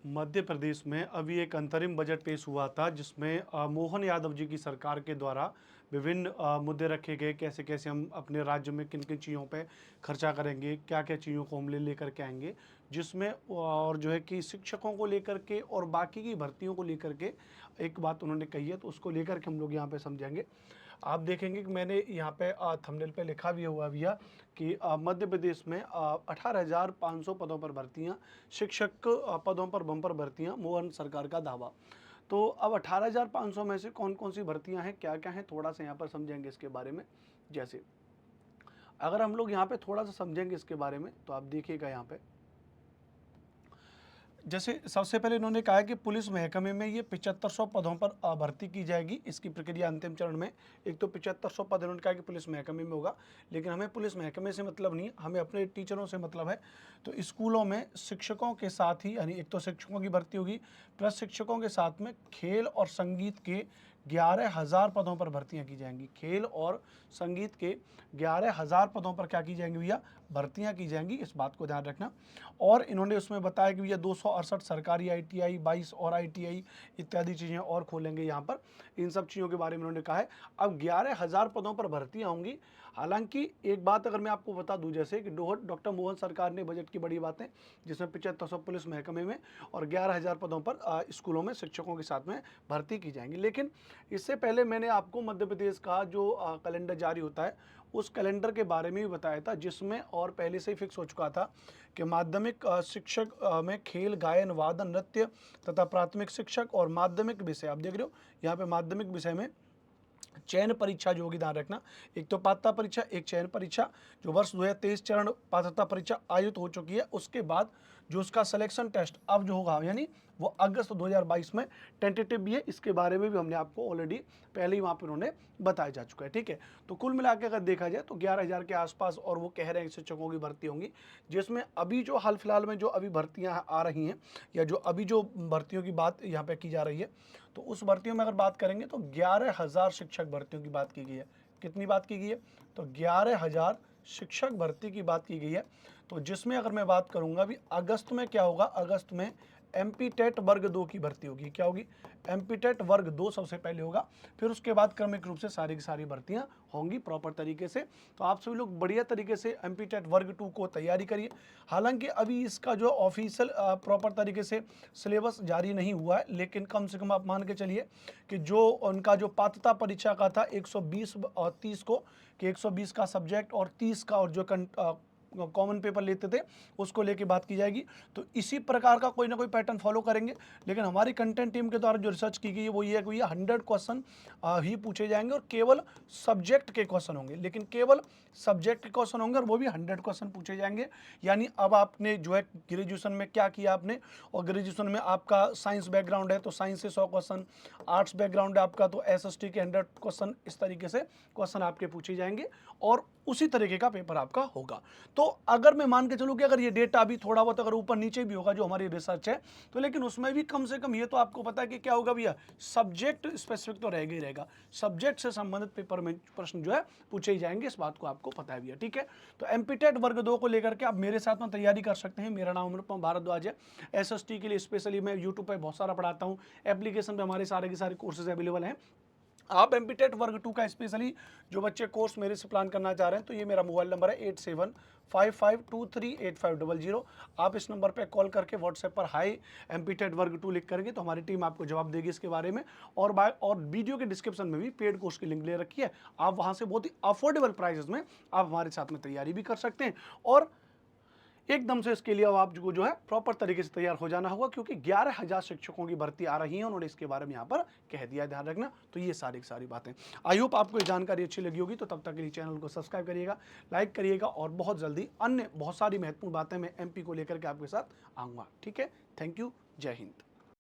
मध्य प्रदेश में अभी एक अंतरिम बजट पेश हुआ था जिसमें मोहन यादव जी की सरकार के द्वारा विभिन्न मुद्दे रखे गए, कैसे कैसे हम अपने राज्य में किन किन चीज़ों पे खर्चा करेंगे, क्या क्या चीज़ों को हम लेकर के आएंगे, जिसमें और जो है कि शिक्षकों को लेकर के और बाकी की भर्तियों को लेकर के एक बात उन्होंने कही है, तो उसको लेकर के हम लोग यहाँ पे समझेंगे। आप देखेंगे कि मैंने यहाँ पे थंबनेल पे लिखा भी हुआ भैया कि मध्य प्रदेश में 18,500 पदों पर भर्तियाँ, शिक्षक पदों पर बम्पर भर्तियाँ, मोहन सरकार का दावा। तो अब 18,500 में से कौन कौन सी भर्तियाँ हैं, क्या क्या हैं, थोड़ा सा यहाँ पर समझेंगे इसके बारे में। जैसे अगर हम लोग यहाँ पे थोड़ा सा समझेंगे इसके बारे में, तो आप देखिएगा यहाँ पे, जैसे सबसे पहले इन्होंने कहा है कि पुलिस महकमे में ये 7500 पदों पर भर्ती की जाएगी। इसकी प्रक्रिया अंतिम चरण में, एक तो 7500 पद इन्होंने कहा कि पुलिस महकमे में होगा, लेकिन हमें पुलिस महकमे से मतलब नहीं, हमें अपने टीचरों से मतलब है। तो स्कूलों में शिक्षकों के साथ ही, यानी एक तो शिक्षकों की भर्ती होगी, प्लस शिक्षकों के साथ में खेल और संगीत के 11,000 पदों पर भर्तियां की जाएंगी। खेल और संगीत के 11,000 पदों पर क्या की जाएंगी भैया, भर्तियां की जाएंगी, इस बात को ध्यान रखना। और इन्होंने उसमें बताया कि भैया 268 सरकारी ITI, 22 और ITI इत्यादि चीज़ें और खोलेंगे यहाँ पर। इन सब चीज़ों के बारे में उन्होंने कहा है। अब 11,000 पदों पर भर्तियां होंगी। हालांकि एक बात अगर मैं आपको बता दूं, जैसे कि डॉक्टर मोहन सरकार ने बजट की बड़ी बातें, जिसमें 7500 पुलिस महकमे में और 11,000 पदों पर स्कूलों में शिक्षकों के साथ में भर्ती की जाएंगी। लेकिन इससे पहले मैंने आपको मध्य प्रदेश का जो कैलेंडर जारी होता है, उस कैलेंडर के बारे में भी बताया था, जिसमें और पहले से ही फिक्स हो चुका था कि माध्यमिक शिक्षक में खेल, गायन, वादन, नृत्य तथा प्राथमिक शिक्षक और माध्यमिक विषय, आप देख रहे हो यहाँ पे माध्यमिक विषय में चयन परीक्षा जो होगी, ध्यान रखना, एक तो पात्रता परीक्षा, एक चयन परीक्षा, जो वर्ष 2023 चरण पात्रता परीक्षा आयोजित हो चुकी है। उसके बाद जो उसका सिलेक्शन टेस्ट अब जो होगा, यानी वो अगस्त 2022 में टेंटेटिव भी है। इसके बारे में भी हमने आपको ऑलरेडी पहले ही वहाँ पर उन्होंने बताया जा चुका है, ठीक है। तो कुल मिला के अगर देखा जाए तो 11,000 के आसपास, और वो कह रहे हैं शिक्षकों की भर्ती होंगी, जिसमें अभी जो हाल फिलहाल में जो अभी भर्तियाँ आ रही हैं, या जो अभी जो भर्तियों की बात यहाँ पे की जा रही है, तो उस भर्तियों में अगर बात करेंगे तो 11,000 शिक्षक भर्तियों की बात की गई है। कितनी बात की गई है, तो 11,000 शिक्षक भर्ती की बात की गई है। तो जिसमें अगर मैं बात करूंगा अभी अगस्त में क्या होगा, अगस्त में MP टेट वर्ग 2 की भर्ती होगी। क्या होगी, MP टेट वर्ग 2 सबसे पहले होगा, फिर उसके बाद क्रमिक रूप से सारी की सारी भर्तियां होंगी प्रॉपर तरीके से। तो आप सभी लोग बढ़िया तरीके से MP टेट वर्ग 2 को तैयारी करिए। हालांकि अभी इसका जो ऑफिशियल प्रॉपर तरीके से सिलेबस जारी नहीं हुआ है, लेकिन कम से कम आप मान के चलिए कि जो उनका जो पात्रता परीक्षा का था 120 और 30 को, कि 120 का सब्जेक्ट और 30 का और जो कॉमन पेपर लेते थे, उसको लेके बात की जाएगी। तो इसी प्रकार का कोई ना कोई पैटर्न फॉलो करेंगे। लेकिन हमारी कंटेंट टीम के द्वारा जो रिसर्च की गई है वो ये है कि ये 100 क्वेश्चन ही पूछे जाएंगे और केवल सब्जेक्ट के क्वेश्चन होंगे, लेकिन केवल सब्जेक्ट के क्वेश्चन होंगे और वो भी 100 क्वेश्चन पूछे जाएंगे। यानी अब आपने जो है ग्रेजुएशन में क्या किया आपने, और ग्रेजुएशन में आपका साइंस बैकग्राउंड है तो साइंस से 100 क्वेश्चन, आर्ट्स बैकग्राउंड है आपका तो SST के 100 क्वेश्चन, इस तरीके से क्वेश्चन आपके पूछे जाएंगे और उसी तरीके का पेपर आपका होगा। तो अगर मैं मान के चलूं कि अगर ये डेटा भी थोड़ा बहुत अगर ऊपर नीचे भी होगा जो हमारी रिसर्च है, तो लेकिन उसमें भी कम से कम ये तो आपको पता है कि क्या होगा भैया, सब्जेक्ट स्पेसिफिक तो रहेगा ही रहेगा। सब्जेक्ट से संबंधित पेपर में प्रश्न जो है पूछे ही जाएंगे, इस बात को आपको पता है भैया, ठीक है। तो MP टेट वर्ग 2 को लेकर के आप मेरे साथ में तैयारी कर सकते हैं। मेरा नाम अनुपम भारद्वाज है। SST के लिए स्पेशली मैं यूट्यूब पर बहुत सारा पढ़ाता हूँ, एप्लीकेशन पर हमारे सारे के सारे कोर्सेज अवेलेबल हैं। आप MP टेट वर्ग 2 का स्पेशली जो बच्चे कोर्स मेरे से प्लान करना चाह रहे हैं, तो ये मेरा मोबाइल नंबर है 8755238500। आप इस नंबर पे कॉल करके व्हाट्सएप पर हाई MP टेट वर्ग 2 लिख करके, तो हमारी टीम आपको जवाब देगी इसके बारे में। और वीडियो के डिस्क्रिप्शन में भी पेड कोर्स की लिंक ले रखी है, आप वहाँ से बहुत ही अफोर्डेबल प्राइसेस में आप हमारे साथ में तैयारी भी कर सकते हैं। और एकदम से इसके लिए आप जो है प्रॉपर तरीके से तैयार हो जाना होगा, क्योंकि 11,000 शिक्षकों की भर्ती आ रही है, उन्होंने इसके बारे में यहाँ पर कह दिया, ध्यान रखना। तो ये सारी की सारी बातें, आई होप आपको ये जानकारी अच्छी लगी होगी। तो तब तक के लिए चैनल को सब्सक्राइब करिएगा, लाइक करिएगा, और बहुत जल्दी अन्य बहुत सारी महत्वपूर्ण बातें मैं MP को लेकर के आपके साथ आऊँगा, ठीक है। थैंक यू, जय हिंद।